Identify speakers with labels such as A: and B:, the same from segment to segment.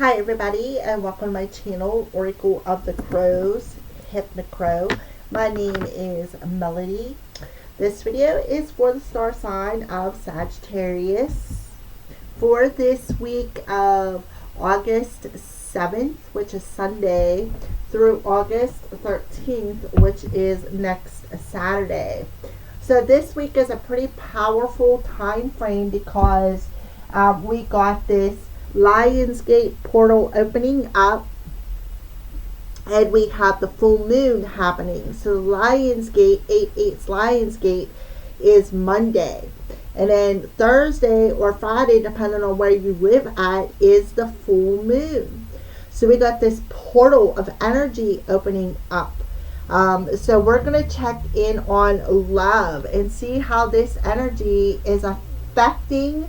A: Hi everybody, and welcome to my channel, Oracle of the Crows, Hypnocrow. My name is Melody. This video is for the star sign of Sagittarius for this week of August 7th, which is Sunday, through August 13th, which is next Saturday. So this week is a pretty powerful time frame because we got this Lionsgate portal opening up, and we have the full moon happening. So Lionsgate, 8/8 Lionsgate is Monday, and then Thursday or Friday, depending on where you live at, is the full moon. So we got this portal of energy opening up. So we're going to check in on love and see how this energy is affecting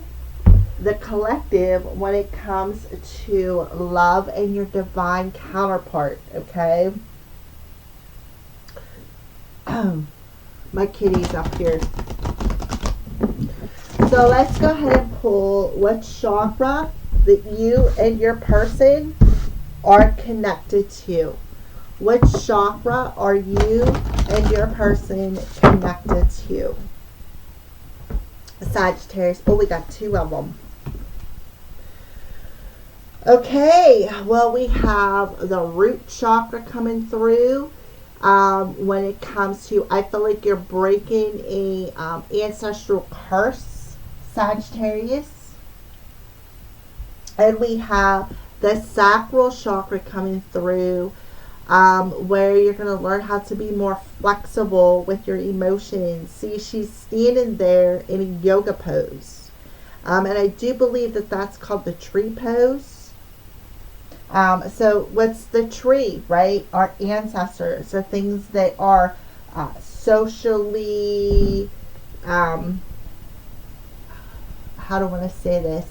A: the collective when it comes to love and your divine counterpart. Okay. My kitty's up here. So let's go ahead and pull what chakra that you and your person are connected to. What chakra are you and your person connected to? Sagittarius. Oh, we got two of them. Okay, well, we have the root chakra coming through. When it comes to, I feel like you're breaking a ancestral curse, Sagittarius. And we have the sacral chakra coming through, where you're going to learn how to be more flexible with your emotions. See, she's standing there in a yoga pose. And I do believe that that's called the tree pose. So what's the tree, right? Our ancestors, so things that are socially, how do I want to say this?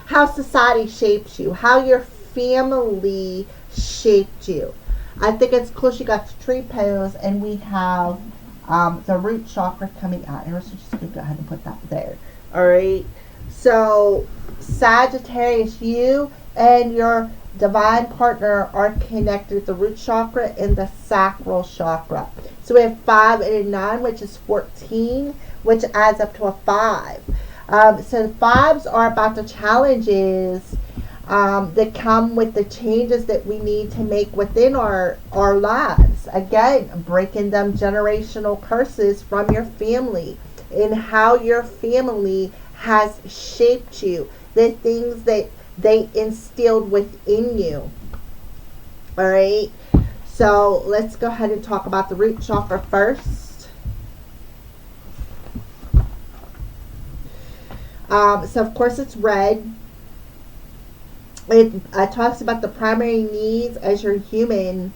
A: How society shapes you, how your family shaped you. I think it's cool she got the tree pose, and we have the root chakra coming out. And we're just going to go ahead and put that there. Alright, so Sagittarius, you and your divine partner are connected with the root chakra and the sacral chakra. So we have 5 and a 9, which is 14, which adds up to a 5. So the 5s are about the challenges that come with the changes that we need to make within our lives. Again, breaking them generational curses from your family, and how your family has shaped you, the things that they instilled within you. All right, so let's go ahead and talk about the root chakra first. So of course it's red. It talks about the primary needs as your human,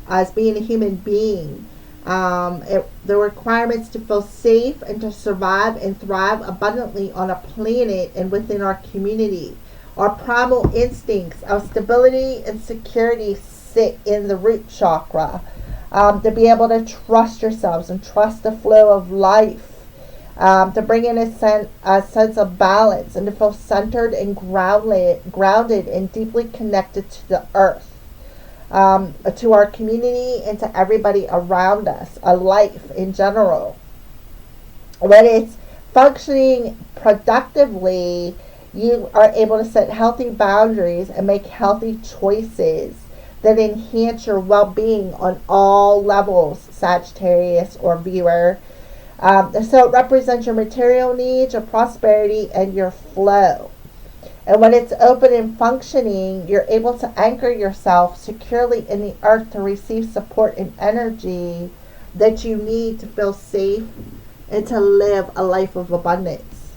A: as being a human being. The requirements to feel safe and to survive and thrive abundantly on a planet and within our community. Our primal instincts of stability and security sit in the root chakra. To be able to trust yourselves and trust the flow of life. To bring in a sense of balance and to feel centered and grounded and deeply connected to the earth. To our community and to everybody around us, a life in general. When it's functioning productively, you are able to set healthy boundaries and make healthy choices that enhance your well-being on all levels, Sagittarius or viewer. So it represents your material needs, your prosperity, and your flow. And when it's open and functioning, you're able to anchor yourself securely in the earth to receive support and energy that you need to feel safe and to live a life of abundance.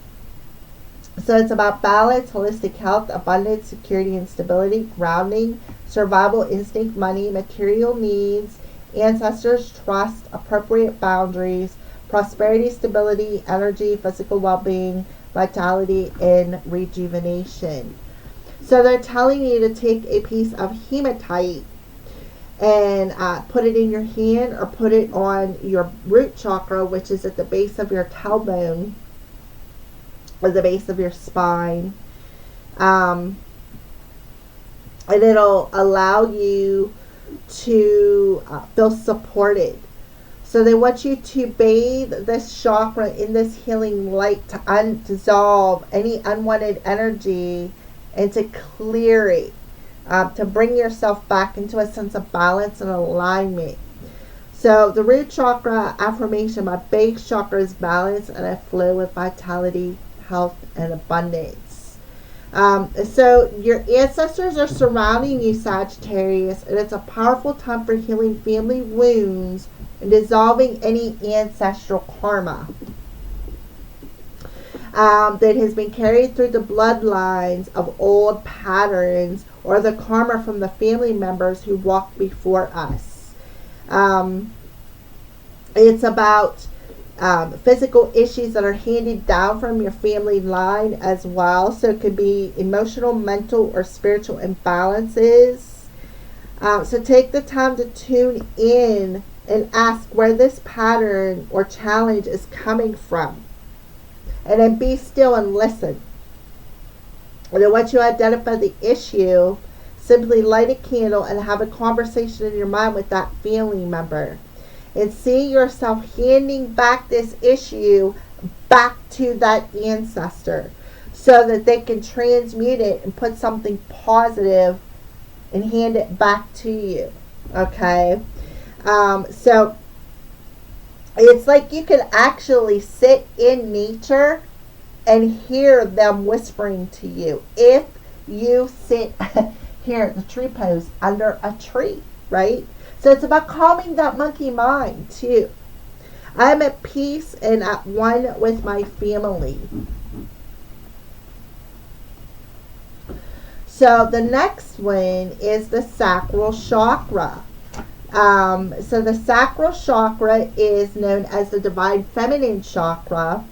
A: So it's about balance, holistic health, abundance, security, and stability, grounding, survival instinct, money, material needs, ancestors, trust, appropriate boundaries, prosperity, stability, energy, physical well-being, vitality, and rejuvenation. So they're telling you to take a piece of hematite and put it in your hand or put it on your root chakra, which is at the base of your tailbone, or the base of your spine. And it'll allow you to feel supported. So they want you to bathe this chakra in this healing light to dissolve any unwanted energy and to clear it, to bring yourself back into a sense of balance and alignment. So the root chakra affirmation, my base chakra is balance and I flow with vitality, health, and abundance. So your ancestors are surrounding you, Sagittarius, and it's a powerful time for healing family wounds and dissolving any ancestral karma that has been carried through the bloodlines of old patterns or the karma from the family members who walked before us. It's about physical issues that are handed down from your family line as well. So it could be emotional, mental, or spiritual imbalances. So take the time to tune in and ask where this pattern or challenge is coming from. And then be still and listen. And then once you identify the issue, simply light a candle and have a conversation in your mind with that family member. And see yourself handing back this issue back to that ancestor so that they can transmute it and put something positive and hand it back to you. Okay? So it's like you can actually sit in nature and hear them whispering to you if you sit here at the tree pose under a tree, right? So it's about calming that monkey mind too. I'm at peace and at one with my family. So the next one is the sacral chakra. So the sacral chakra is known as the divine feminine chakra.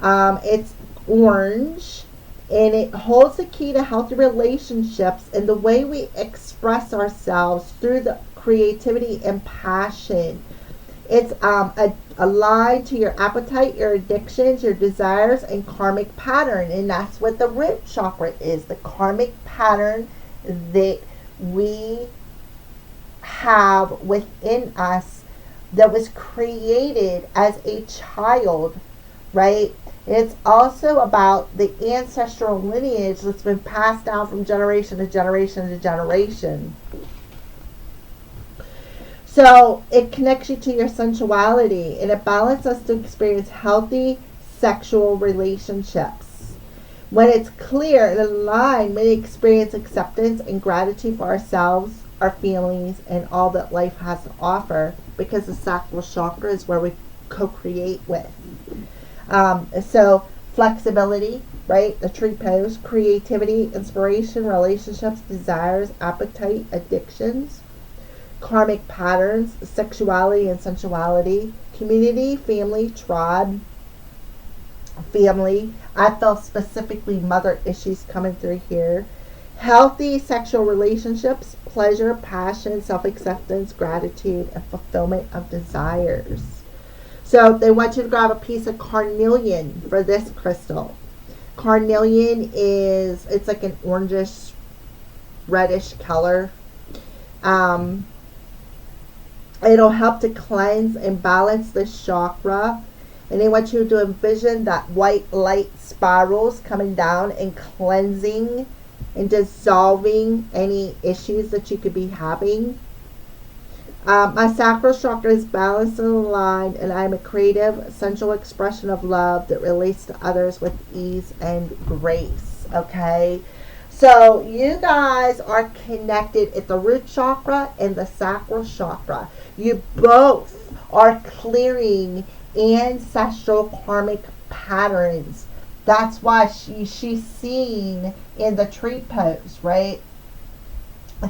A: It's orange and it holds the key to healthy relationships and the way we express ourselves through the creativity and passion. It's aligned to your appetite, your addictions, your desires, and karmic pattern. And that's what the root chakra is, the karmic pattern that we have within us that was created as a child, right? It's also about the ancestral lineage that's been passed down from generation to generation to generation. So it connects you to your sensuality and it balances us to experience healthy sexual relationships. When it's clear and aligned, we experience acceptance and gratitude for ourselves, our feelings, and all that life has to offer, because the sacral chakra is where we co-create with. So flexibility, right? The tree pose, creativity, inspiration, relationships, desires, appetite, addictions, karmic patterns, sexuality and sensuality, community, family, tribe, family. I felt specifically mother issues coming through here. Healthy sexual relationships, pleasure, passion, self-acceptance, gratitude, and fulfillment of desires. So they want you to grab a piece of carnelian for this crystal. Carnelian it's like an orangish, reddish color. It'll help to cleanse and balance this chakra. And they want you to envision that white light spirals coming down and cleansing and dissolving any issues that you could be having. My sacral chakra is balanced and aligned, and I'm a creative, sensual expression of love that relates to others with ease and grace. Okay? So you guys are connected at the root chakra and the sacral chakra. You both are clearing ancestral karmic patterns. That's why she's seen in the tree pose, right?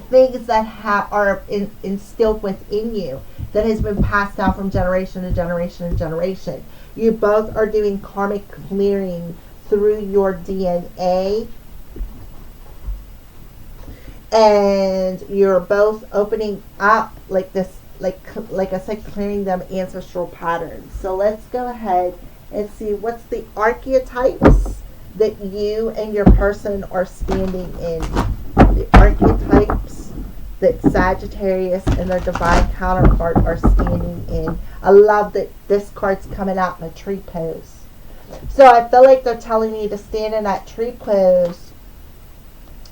A: Things that are instilled within you that has been passed down from generation to generation to generation. You both are doing karmic clearing through your DNA. And you're both opening up like this, like I said, clearing them ancestral patterns. So let's go ahead and see what's the archetypes that you and your person are standing in. The archetypes that Sagittarius and their divine counterpart are standing in. I love that this card's coming out in a tree pose. So I feel like they're telling you to stand in that tree pose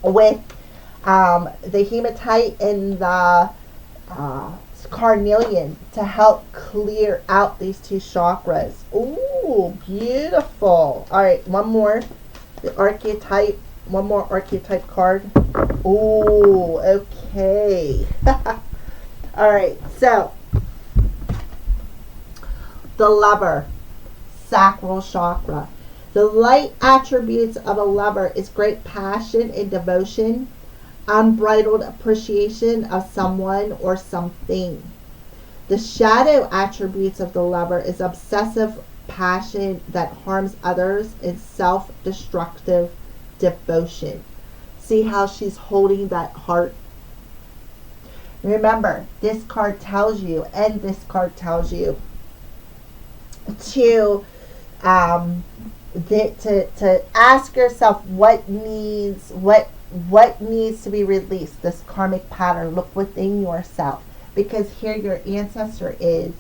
A: with the hematite and the carnelian to help clear out these two chakras. Ooh, beautiful. All right, one more. The archetype. One more archetype card. Ooh, okay. All right, so the Lover, Sacral Chakra. The light attributes of a lover is great passion and devotion, unbridled appreciation of someone or something. The shadow attributes of the lover is obsessive passion that harms others and self-destructive devotion. See how she's holding that heart? Remember, this card tells you, and this card tells you to to ask yourself what needs to be released. This karmic pattern. Look within yourself, because here your ancestor is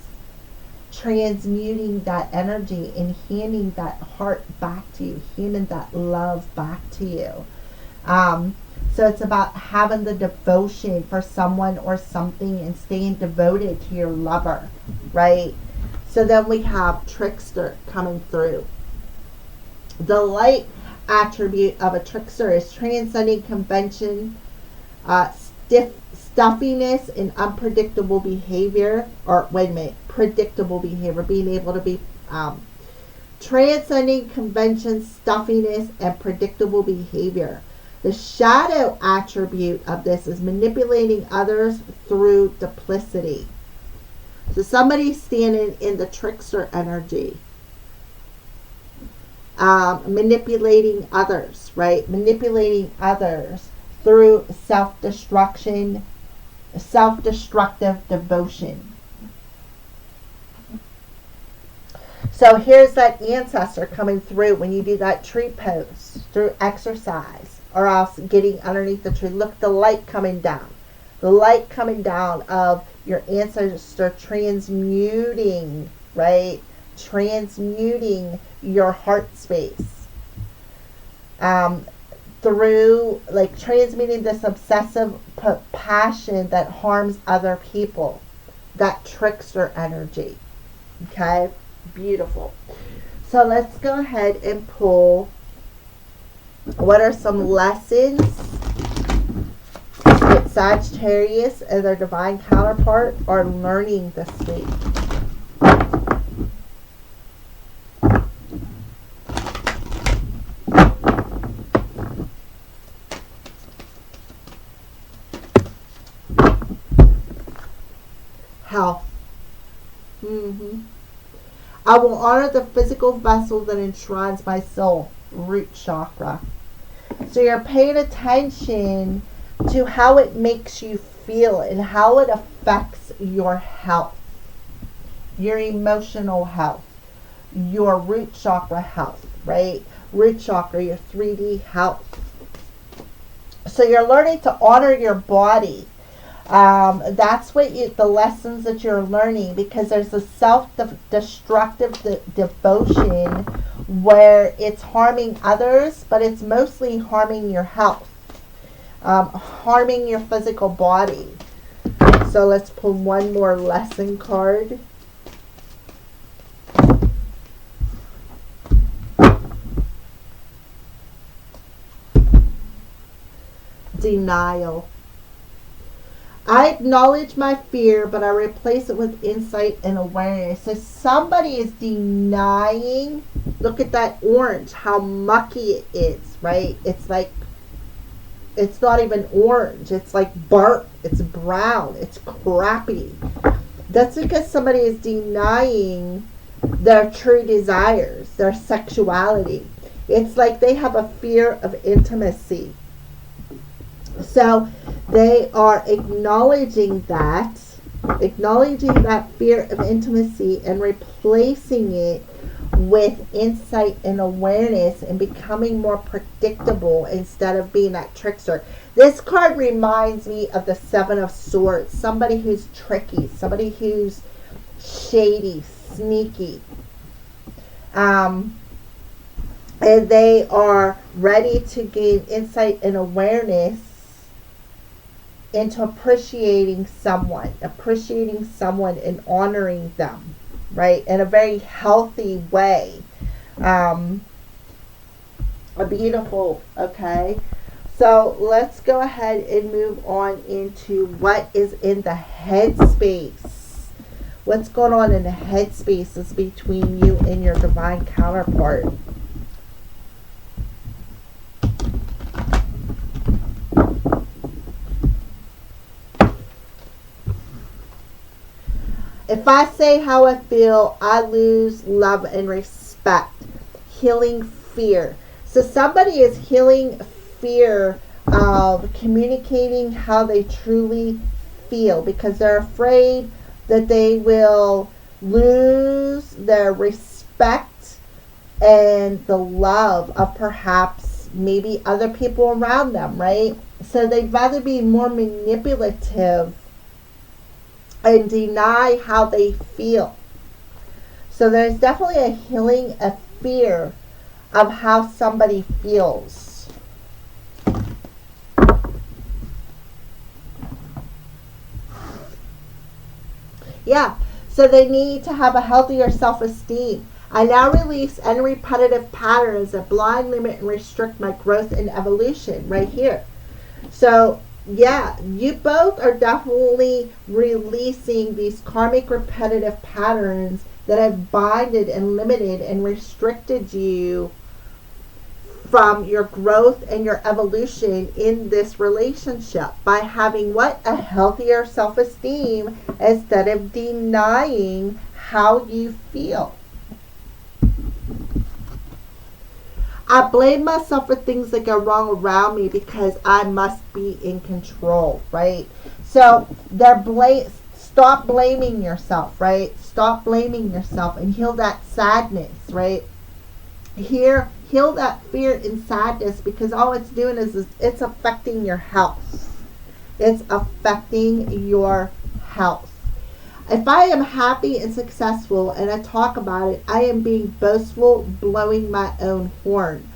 A: transmuting that energy and handing that heart back to you, handing that love back to you. So it's about having the devotion for someone or something and staying devoted to your lover, right? So then we have trickster coming through. The light attribute of a trickster is transcending convention, stuffiness, and unpredictable behavior. Or wait a minute, predictable behavior. Being able to be transcending convention, stuffiness, and predictable behavior. The shadow attribute of this is manipulating others through duplicity. So somebody's standing in the trickster energy. Manipulating others, right? Manipulating others through self-destruction, self-destructive devotion. So here's that ancestor coming through when you do that tree pose, through exercise, or else getting underneath the tree. Look, the light coming down. The light coming down of your ancestor transmuting, right? Transmuting your heart space. Through, like, transmuting this obsessive passion that harms other people. That trickster energy. Okay? Beautiful. So let's go ahead and pull, what are some lessons that Sagittarius and their divine counterpart are learning this week? Health. I will honor the physical vessel that enshrines my soul. Root chakra. So you're paying attention to how it makes you feel and how it affects your health, your emotional health, your root chakra health, right? Root chakra, your 3D health. So you're learning to honor your body. That's what the lessons that you're learning, because there's a self-destructive devotion where it's harming others, but it's mostly harming your health, harming your physical body. So let's pull one more lesson card. Denial. I acknowledge my fear, but I replace it with insight and awareness. So somebody is denying. Look at that orange, how mucky it is, right? It's like, it's not even orange. It's like burnt. It's brown. It's crappy. That's because somebody is denying their true desires, their sexuality. It's like they have a fear of intimacy. So they are acknowledging that fear of intimacy and replacing it with insight and awareness and becoming more predictable instead of being that trickster. This card reminds me of the Seven of Swords. Somebody who's tricky, somebody who's shady, sneaky. And they are ready to gain insight and awareness into appreciating someone and honoring them, right? In a very healthy way. A beautiful, okay? So let's go ahead and move on into what is in the headspace. What's going on in the headspaces between you and your divine counterpart? If I say how I feel, I lose love and respect. Healing fear. So somebody is healing fear of communicating how they truly feel because they're afraid that they will lose their respect and the love of perhaps maybe other people around them, right? So they'd rather be more manipulative and deny how they feel. So there's definitely a healing of fear of how somebody feels. Yeah, so they need to have a healthier self-esteem. I now release any repetitive patterns that blind, limit, and restrict my growth and evolution right here. So yeah, you both are definitely releasing these karmic repetitive patterns that have binded and limited and restricted you from your growth and your evolution in this relationship by having what? A healthier self-esteem instead of denying how you feel. I blame myself for things that go wrong around me because I must be in control, right? So stop blaming yourself, right? Stop blaming yourself and heal that sadness, right? Heal that fear and sadness because all it's doing is it's affecting your health. It's affecting your health. If I am happy and successful and I talk about it, I am being boastful, blowing my own horn.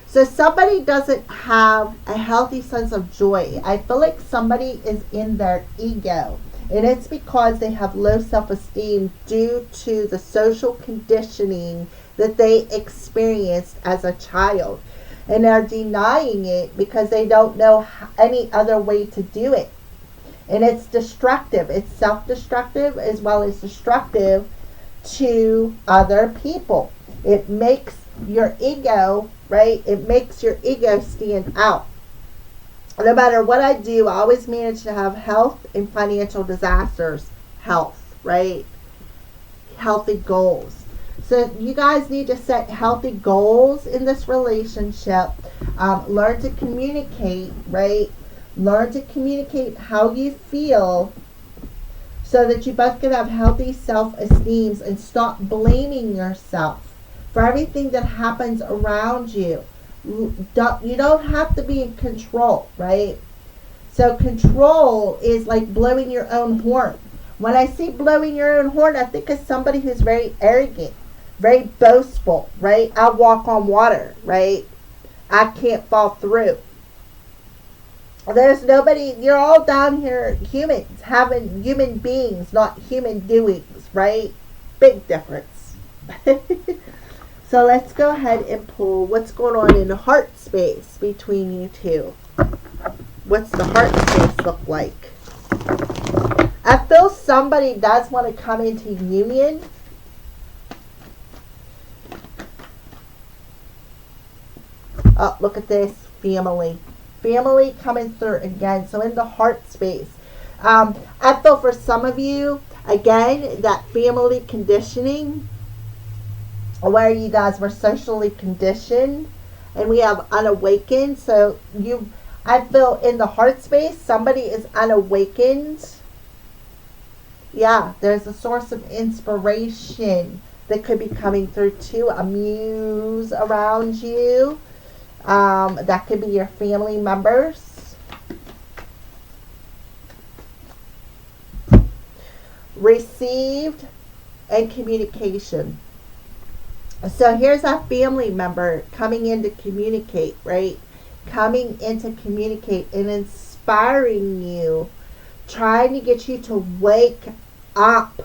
A: So somebody doesn't have a healthy sense of joy. I feel like somebody is in their ego. And it's because they have low self-esteem due to the social conditioning that they experienced as a child. And they're denying it because they don't know any other way to do it. And it's destructive. It's self-destructive as well as destructive to other people. It makes your ego, right? It makes your ego stand out. No matter what I do, I always manage to have health and financial disasters. Health, right? Healthy goals. So you guys need to set healthy goals in this relationship. Learn to communicate, right? Learn to communicate how you feel so that you both can have healthy self-esteem and stop blaming yourself for everything that happens around you. You don't have to be in control, right? So control is like blowing your own horn. When I see blowing your own horn, I think of somebody who's very arrogant, very boastful, right? I walk on water, right? I can't fall through. There's nobody, you're all down here humans, having human beings, not human doings, right? Big difference. So let's go ahead and pull what's going on in the heart space between you two. What's the heart space look like? I feel somebody does want to come into union. Oh, look at this, family. Family coming through again. So in the heart space. I feel for some of you, again, that family conditioning, where you guys were socially conditioned, and we have unawakened. So I feel in the heart space, somebody is unawakened. Yeah, there's a source of inspiration that could be coming through too. A muse around you. That could be your family members. Received and communication. So here's a family member coming in to communicate, right? Coming in to communicate and inspiring you, trying to get you to wake up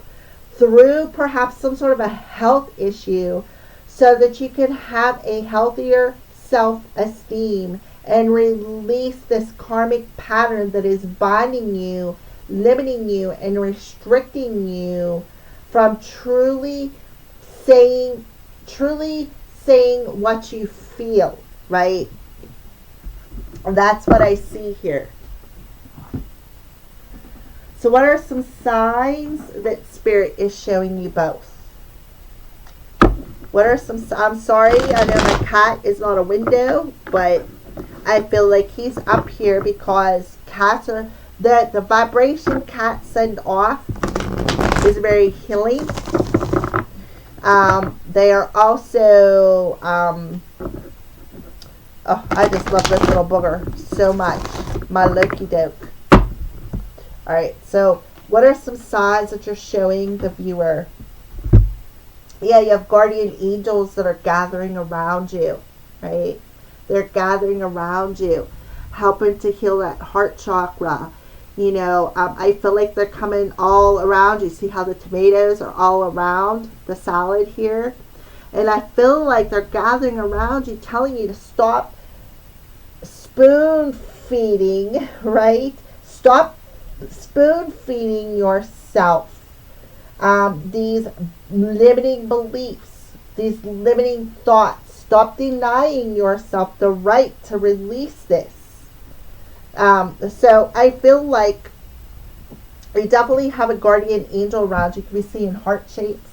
A: through perhaps some sort of a health issue so that you can have a healthier self-esteem and release this karmic pattern that is binding you, limiting you, and restricting you from truly saying what you feel, right? That's what I see here. So what are some signs that Spirit is showing you both? What are some, I'm sorry, I know my cat is not a window, but I feel like he's up here because cats are, the vibration cats send off is very healing. They are also, oh, I just love this little booger so much. My Loki doke. Alright, so what are some signs that you're showing the viewer? Yeah, you have guardian angels that are gathering around you, right? They're gathering around you, helping to heal that heart chakra. You know, I feel like they're coming all around you. See how the tomatoes are all around the salad here? And I feel like they're gathering around you, telling you to stop spoon feeding, right? Stop spoon feeding yourself these limiting beliefs, these limiting thoughts. Stop denying yourself the right to release this. So I feel like you definitely have a guardian angel around. You can be seeing heart shapes,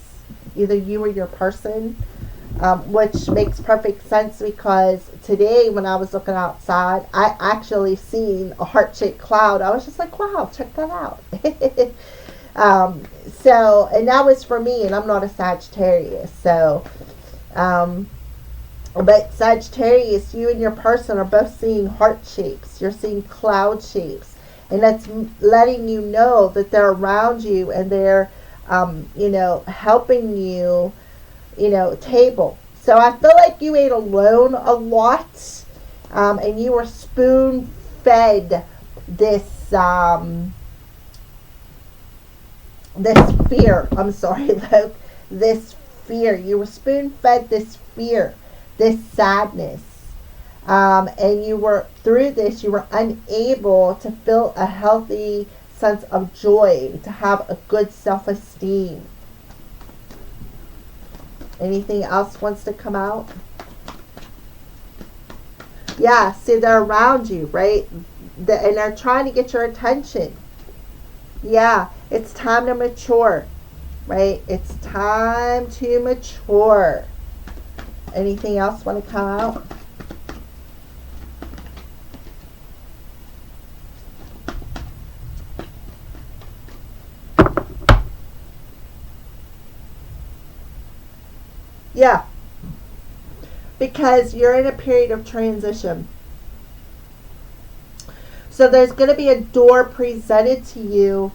A: either you or your person, which makes perfect sense because today when I was looking outside, I actually seen a heart-shaped cloud. I was just like, wow, check that out. So, and that was for me, and I'm not a Sagittarius. So, but Sagittarius, you and your person are both seeing heart shapes. You're seeing cloud shapes. And that's letting you know that they're around you and they're, you know, helping you, you know, table. So I feel like you ate alone a lot. And you were spoon-fed this, this fear. I'm sorry, Luke. This fear. You were spoon-fed this fear. This sadness, and you were, through this, you were unable to feel a healthy sense of joy, to have a good self-esteem. Anything else wants to come out? Yeah, see, they're around you, right? And they're trying to get your attention. Yeah, it's time to mature, right? It's time to mature. Anything else want to come out? Yeah. Because you're in a period of transition. So there's going to be a door presented to you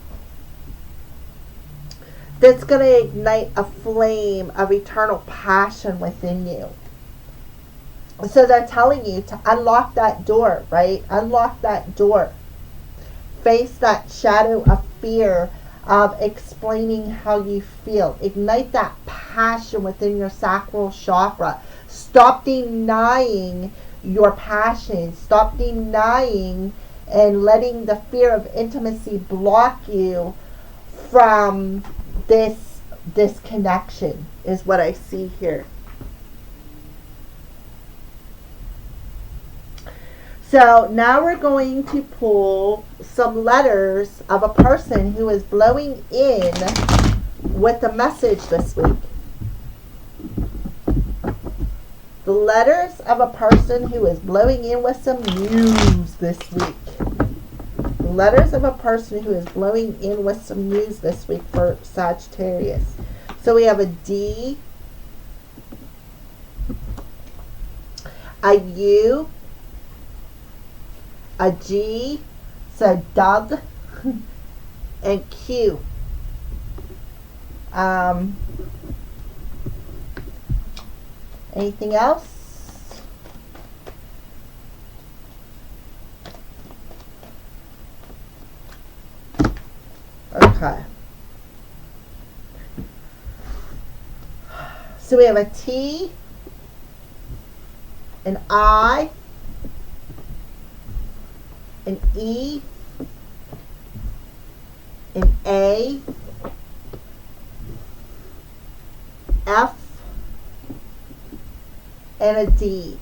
A: that's going to ignite a flame of eternal passion within you. So they're telling you to unlock that door, right? Unlock that door. Face that shadow of fear of explaining how you feel. Ignite that passion within your sacral chakra. Stop denying your passion. Stop denying and letting the fear of intimacy block you from this connection, is what I see here. So now we're going to pull some letters of a person who is blowing in with a message this week. The letters of a person who is blowing in with some news this week. Letters of a person who is blowing in with some news this week for Sagittarius. So we have a D, a U, a G, so Doug, and Q. Anything else? Okay. So we have a T, an I, an E, an A, F, and a D.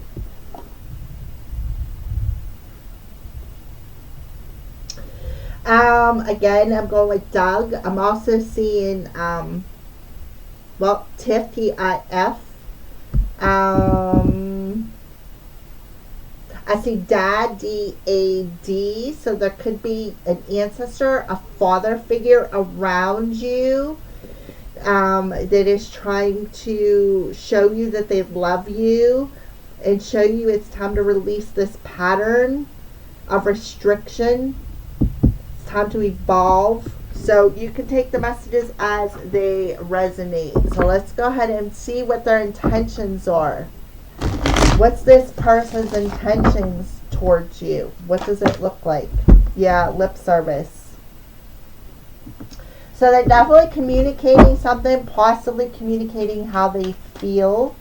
A: Again, I'm going with Doug. I'm also seeing, Tiff, T-I-F. I see Dad, D-A-D. So there could be an ancestor, a father figure around you that is trying to show you that they love you and show you it's time to release this pattern of restriction. It's time to evolve. So you can take the messages as they resonate. So let's go ahead and see what their intentions are. What's this person's intentions towards you? What does it look like? Yeah, lip service. So they're definitely communicating something, possibly communicating how they feel.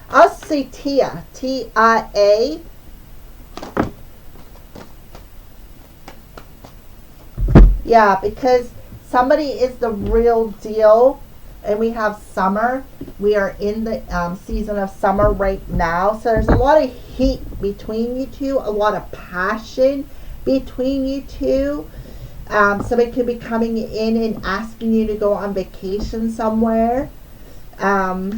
A: I'll say Tia, T-I-A. Yeah, because somebody is the real deal. And we have summer. We are in the season of summer right now. So there's a lot of heat between you two. A lot of passion between you two. Somebody could be coming in and asking you to go on vacation somewhere. Yeah.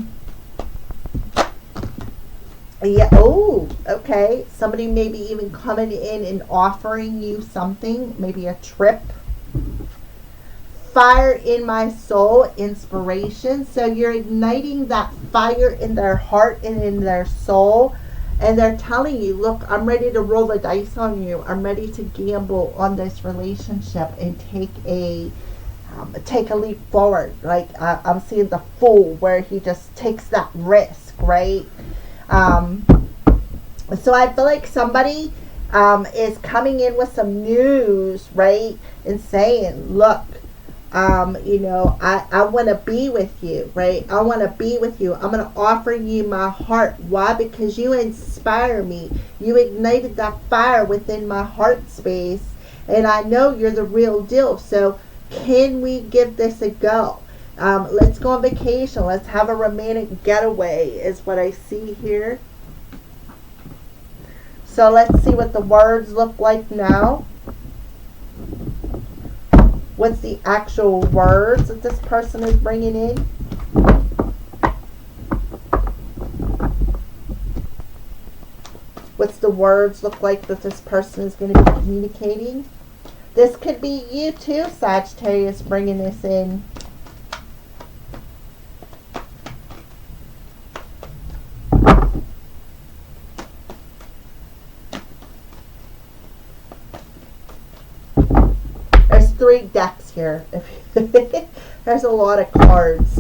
A: Oh, okay. Somebody maybe even coming in and offering you something. Maybe a trip. Fire in my soul, inspiration. So you're igniting that fire in their heart and in their soul. And they're telling you, look, I'm ready to roll the dice on you. I'm ready to gamble on this relationship and take a leap forward. Like I'm seeing the Fool, where he just takes that risk, right? So I feel like somebody is coming in with some news, right? And saying, look, I want to be with you, right? I want to be with you. I'm going to offer you my heart. Why? Because you inspire me. You ignited that fire within my heart space. And I know you're the real deal. So can we give this a go? Let's go on vacation. Let's have a romantic getaway is what I see here. So let's see what the words look like now. What's the actual words that this person is bringing in? What's the words look like that this person is going to be communicating? This could be you too, Sagittarius, bringing this in. There's 3 decks here. There's a lot of cards.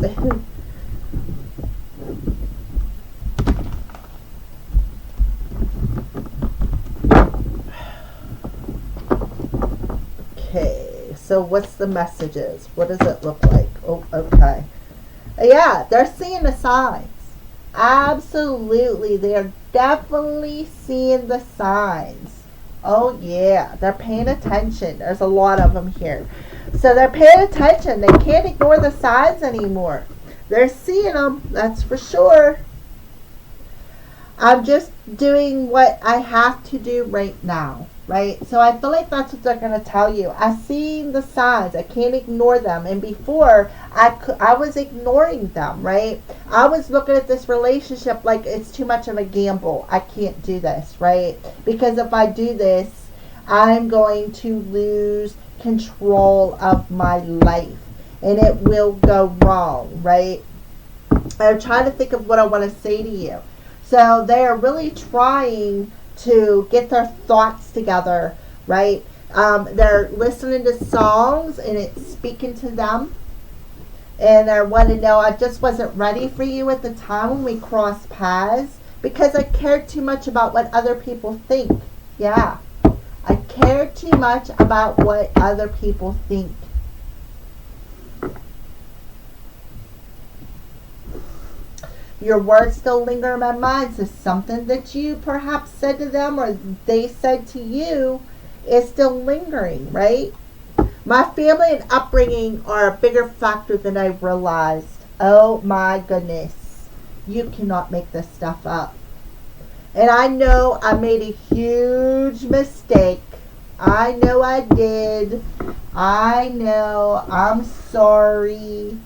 A: Okay, so what's the messages? What does it look like? Oh, okay. Yeah, they're seeing the signs. Absolutely, they're definitely seeing the signs. Oh yeah, they're paying attention. There's a lot of them here. So they're paying attention. They can't ignore the signs anymore. They're seeing them, that's for sure. I'm just doing what I have to do right now, right? So I feel like that's what they're going to tell you. I see the signs. I can't ignore them. And before, I was ignoring them, right? I was looking at this relationship like it's too much of a gamble. I can't do this, right? Because if I do this, I'm going to lose control of my life. And it will go wrong, right? I'm trying to think of what I want to say to you. So they are really trying to get their thoughts together, right? They're listening to songs and it's speaking to them. And I want to know, I just wasn't ready for you at the time when we crossed paths because I cared too much about what other people think. Yeah. I cared too much about what other people think. Your words still linger in my mind. So something that you perhaps said to them or they said to you is still lingering, right? My family and upbringing are a bigger factor than I realized. Oh my goodness. You cannot make this stuff up. And I know I made a huge mistake. I know I did. I know. I'm sorry.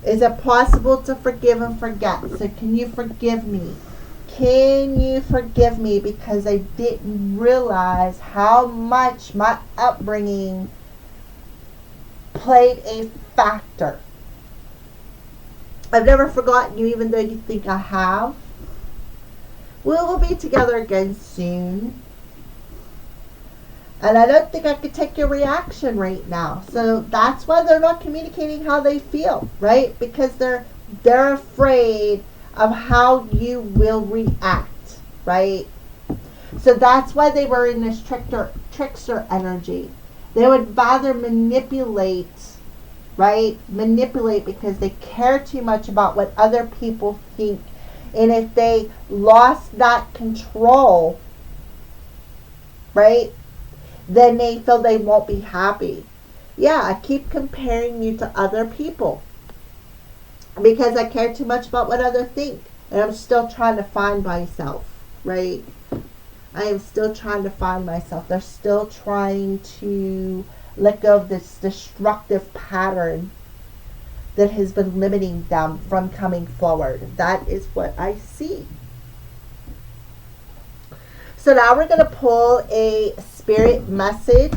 A: Is it possible to forgive and forget? So can you forgive me? Can you forgive me because I didn't realize how much my upbringing played a factor. I've never forgotten you even though you think I have. We will be together again soon. And I don't think I could take your reaction right now. So that's why they're not communicating how they feel, right? Because they're afraid of how you will react, right? So that's why they were in this trickster energy. They would rather manipulate, right? Manipulate because they care too much about what other people think. And if they lost that control, right, then they feel they won't be happy. Yeah, I keep comparing you to other people because I care too much about what others think. And I'm still trying to find myself, right? I am still trying to find myself. They're still trying to let go of this destructive pattern that has been limiting them from coming forward. That is what I see. So now we're going to pull a spirit message,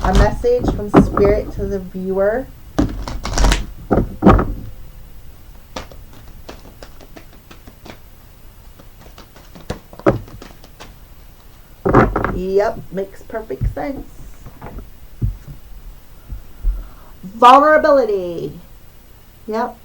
A: a message from spirit to the viewer. Yep, makes perfect sense. Vulnerability. Yep.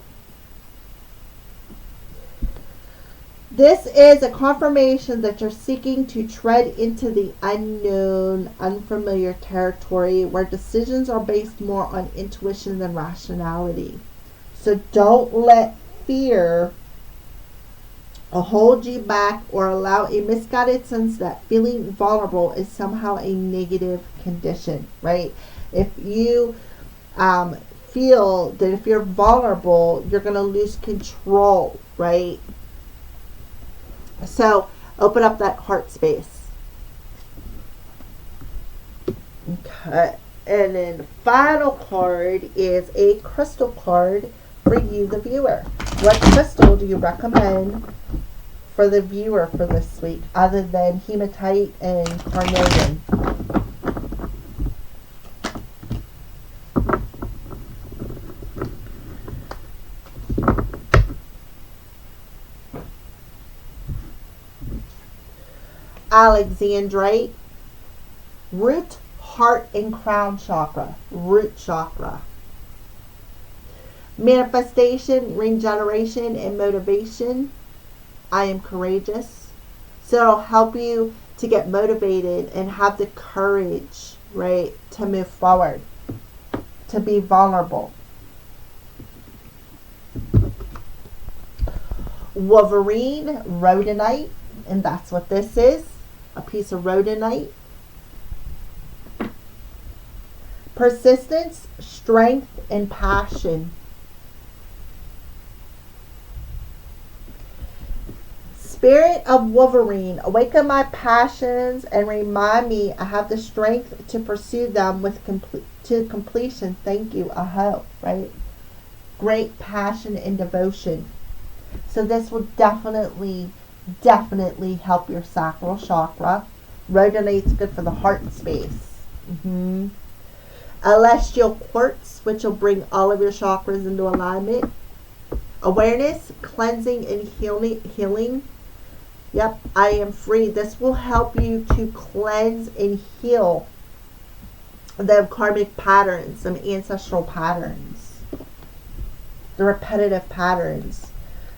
A: This is a confirmation that you're seeking to tread into the unknown, unfamiliar territory where decisions are based more on intuition than rationality. So don't let fear hold you back or allow a misguided sense that feeling vulnerable is somehow a negative condition, right? If you feel that if you're vulnerable, you're going to lose control, right? So open up that heart space. Okay. And then the final card is a crystal card for you, the viewer. What crystal do you recommend for the viewer for this week other than hematite and carnelian? Alexandrite, root, heart, and crown chakra. Root chakra. Manifestation, regeneration, and motivation. I am courageous. So it'll help you to get motivated and have the courage, right, to move forward, to be vulnerable. Wolverine, rhodonite, and that's what this is. A piece of rhodonite. Persistence, strength, and passion. Spirit of Wolverine, awaken my passions and remind me I have the strength to pursue them with to completion. Thank you. Aho, right? Great passion and devotion. So this will definitely help your sacral chakra. Rhodonite's good for the heart space. Celestial quartz, which will bring all of your chakras into alignment. Awareness, cleansing, and healing. Yep, I am free. This will help you to cleanse and heal the karmic patterns, some ancestral patterns, the repetitive patterns.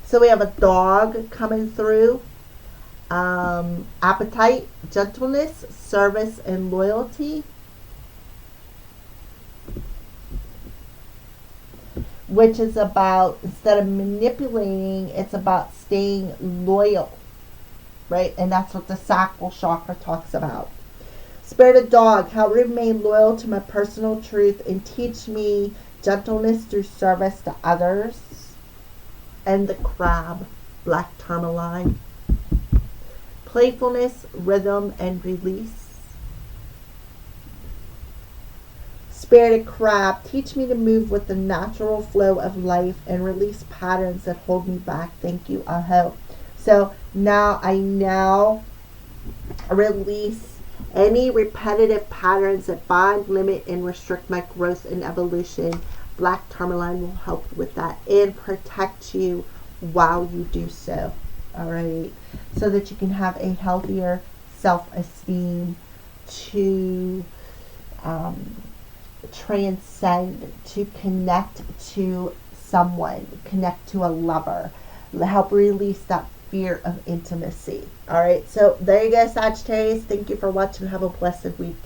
A: So we have a dog coming through. Appetite, gentleness, service, and loyalty. Which is about, instead of manipulating, it's about staying loyal. Right? And that's what the Sacral Chakra talks about. Spirited dog, help remain loyal to my personal truth and teach me gentleness through service to others. And the crab, black tourmaline. Playfulness, rhythm, and release. Spirited crab, teach me to move with the natural flow of life and release patterns that hold me back. Thank you, Aho. So I release any repetitive patterns that bind, limit, and restrict my growth and evolution. Black tourmaline will help with that and protect you while you do so. All right, so that you can have a healthier self-esteem, to transcend, to connect to someone, connect to a lover, help release that fear of intimacy. All right, so there you go, Sagittarius. Thank you for watching. Have a blessed week.